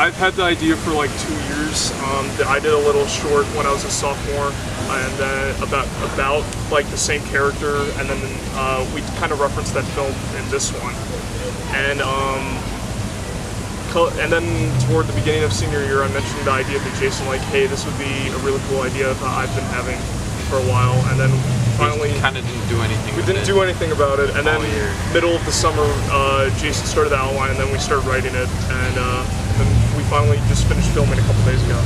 I've had the idea for like 2 years. I did a little short when I was a sophomore, and then about like the same character, and then we kind of referenced that film in this one, and then toward the beginning of senior year, I mentioned the idea to Jason, like, hey, this would be a really cool idea that I've been having for a while, and then finally kind of didn't do anything. We didn't do anything about it, and then middle of the summer, Jason started the outline, and then we started writing it, and then we finally just finished filming a couple days ago.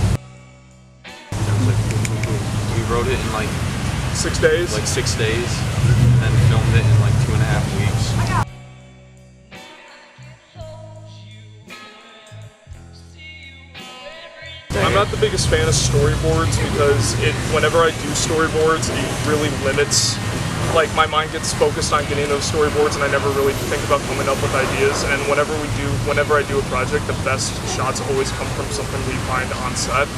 We wrote it in like 6 days. Like 6 days, and then filmed it in like 2.5 weeks. I'm not the biggest fan of storyboards because whenever I do storyboards, it really limits. Like, my mind gets focused on getting those storyboards, and I never really think about coming up with ideas. And whenever I do a project, the best shots always come from something we find on set.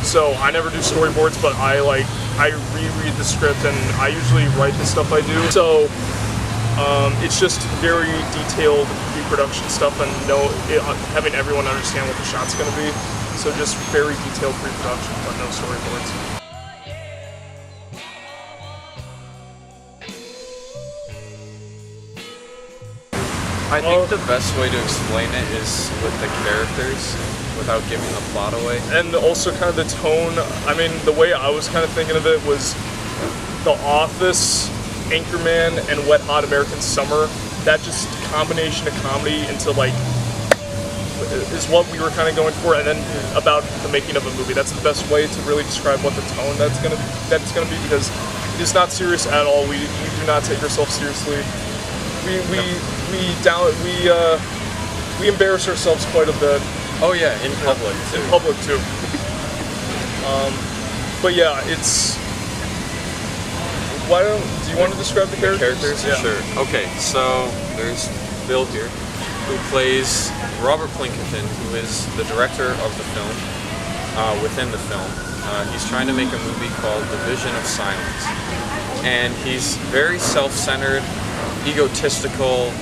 So I never do storyboards, but I reread the script, and I usually write the stuff I do. So it's just very detailed pre-production stuff, and having everyone understand what the shot's going to be. So just very detailed pre-production, but no storyboards. I think the best way to explain it is with the characters, without giving the plot away. And also kind of the tone. I mean, the way I was kind of thinking of it was The Office, Anchorman, and Wet Hot American Summer. That just combination of comedy into like is what we were kind of going for, and then about the making of a movie. That's the best way to really describe what the tone that's gonna be, because it's not serious at all. We do not take ourselves seriously. We embarrass ourselves quite a bit. Oh yeah, in public too. In public too. But yeah, it's. Do you want to describe the characters? Yeah. Sure. Okay, so there's Bill here, who plays Robert Plinkington, who is the director of the film, within the film. He's trying to make a movie called The Vision of Silence. And he's very self-centered, egotistical,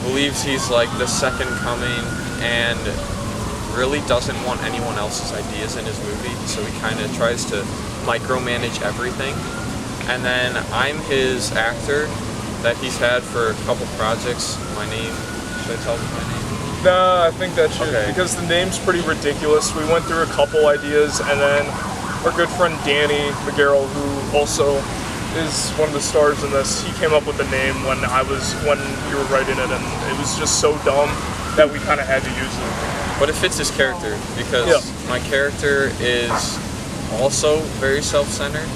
believes he's like the second coming, and really doesn't want anyone else's ideas in his movie, so he kind of tries to micromanage everything. And then I'm his actor that he's had for a couple projects. My name, should I tell him my name? Nah, I think that should, because the name's pretty ridiculous. We went through a couple ideas, and then our good friend Danny McGarrell, who also is one of the stars in this, he came up with the name when we were writing it, and it was just so dumb that we kind of had to use it. But it fits his character, because my character is also very self-centered,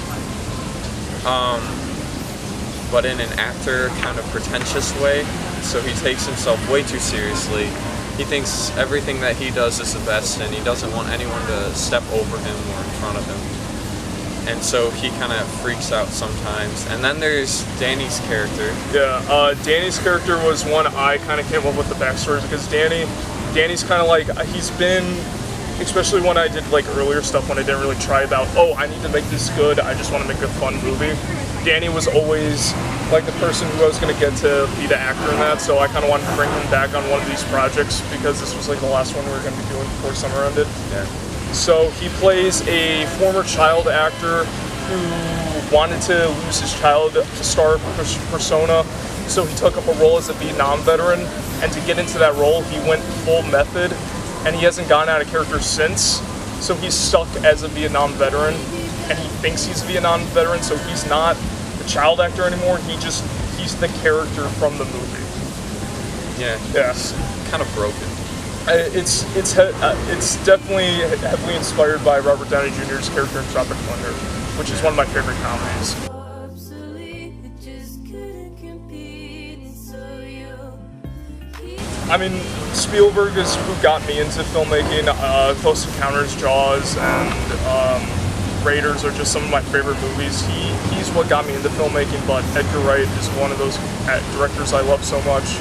but in an actor kind of pretentious way. So he takes himself way too seriously. He thinks everything that he does is the best, and he doesn't want anyone to step over him or in front of him. And so he kind of freaks out sometimes. And then there's Danny's character. Yeah, Danny's character was one I kind of came up with the backstory, because Danny's kind of like, he's been, especially when I did like earlier stuff when I didn't really try about, oh, I need to make this good, I just want to make a fun movie. Danny was always like the person who I was going to get to be the actor in that, so I kind of wanted to bring him back on one of these projects, because this was like the last one we were going to be doing before summer ended. Yeah. So he plays a former child actor who wanted to lose his child star persona, so he took up a role as a Vietnam veteran, and to get into that role he went full method, and he hasn't gotten out of character since, so he's stuck as a Vietnam veteran, and he thinks he's a Vietnam veteran, so he's not the child actor anymore, he's the character from the movie. Yeah, Yes. Kind of broken. It's definitely heavily inspired by Robert Downey Jr.'s character in Tropic Thunder, which is one of my favorite comedies. I mean, Spielberg is who got me into filmmaking. Close Encounters, Jaws, and Raiders are just some of my favorite movies. He's what got me into filmmaking, but Edgar Wright is one of those directors I love so much.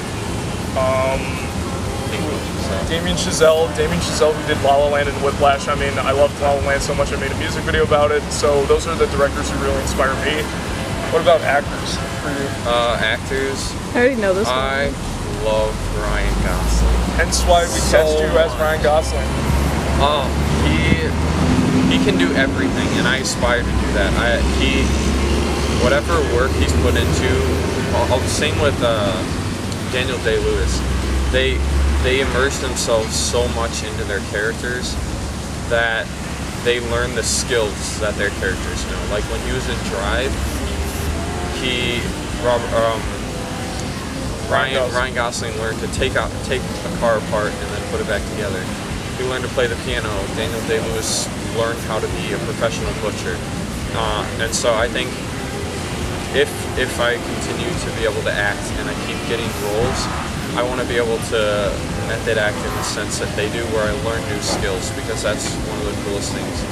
Damien Chazelle, who did La La Land and Whiplash. I mean, I loved La La Land so much I made a music video about it. So those are the directors who really inspire me. What about actors for you? Actors. I already know this one. I love Ryan Gosling. Hence why we cast you as Ryan Gosling. Oh, he can do everything, and I aspire to do that. Whatever work he's put into, same with Daniel Day-Lewis. They immerse themselves so much into their characters that they learn the skills that their characters know. Like when he was in Drive, Ryan Gosling learned to take a car apart and then put it back together. He learned to play the piano. Daniel Day-Lewis learned how to be a professional butcher. And so I think if I continue to be able to act and I keep getting roles, I want to be able to method act in the sense that they do, where I learn new skills, because that's one of the coolest things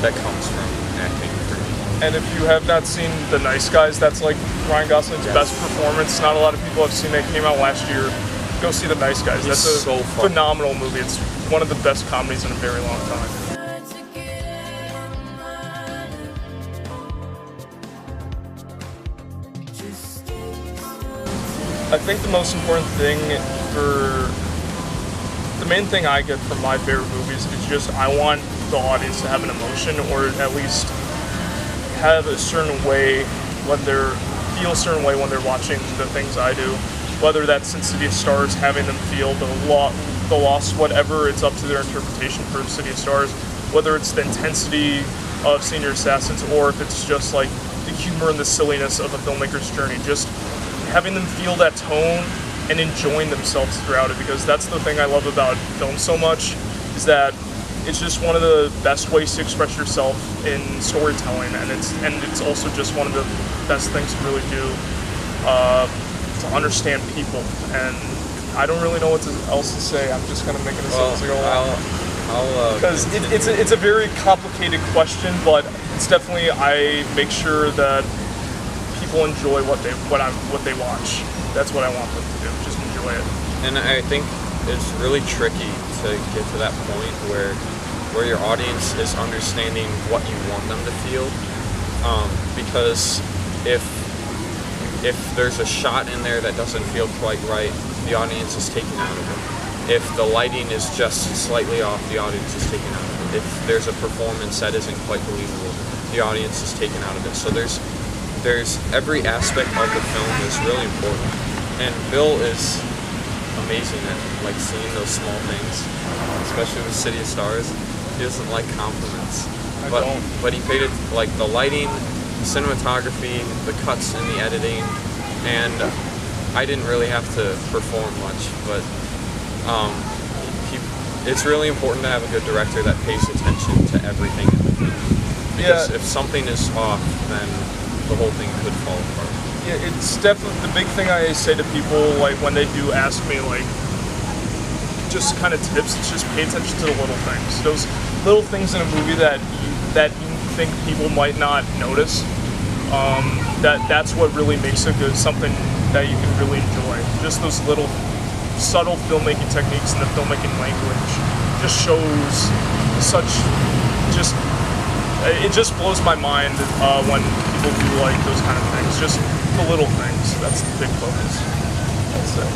that comes from acting for me. And if you have not seen The Nice Guys, that's like Ryan Gosling's best performance. Not a lot of people have seen that. It came out last year. Go see The Nice Guys. That's a phenomenal movie. It's one of the best comedies in a very long time. I think the most important thing the main thing I get from my favorite movies is just I want the audience to have an emotion, or at least have a certain way feel a certain way when they're watching the things I do. Whether that's in City of Stars, having them feel the loss, whatever, it's up to their interpretation for City of Stars. Whether it's the intensity of Senior Assassins, or if it's just like the humor and the silliness of a filmmaker's journey, just having them feel that tone and enjoying themselves throughout it, because that's the thing I love about film so much, is that it's just one of the best ways to express yourself in storytelling, and it's also just one of the best things to really do to understand people. And I don't really know what else to say. I'm just kind of making this up as I go along. Because it's a very complicated question, but it's definitely, I make sure that people enjoy what they watch. That's what I want them to do. Just enjoy it. And I think it's really tricky to get to that point where your audience is understanding what you want them to feel, because if there's a shot in there that doesn't feel quite right, the audience is taken out of it. If the lighting is just slightly off, the audience is taken out of it. If there's a performance that isn't quite believable, the audience is taken out of it. So there's every aspect of the film is really important, and Bill is amazing at like seeing those small things, especially with City of Stars. He doesn't like compliments, but he paid it, like the lighting, the cinematography, the cuts and the editing, and I didn't really have to perform much, but it's really important to have a good director that pays attention to everything in the film, because if something is off, then the whole thing could fall apart. Yeah, it's definitely the big thing I say to people, like when they do ask me like just kind of tips, it's just pay attention to the little things. Those little things in a movie that you think people might not notice. That's what really makes it good, something that you can really enjoy. Just those little subtle filmmaking techniques and the filmmaking language just shows it just blows my mind when people do like those kind of things. Just the little things. That's the big focus, I'd say.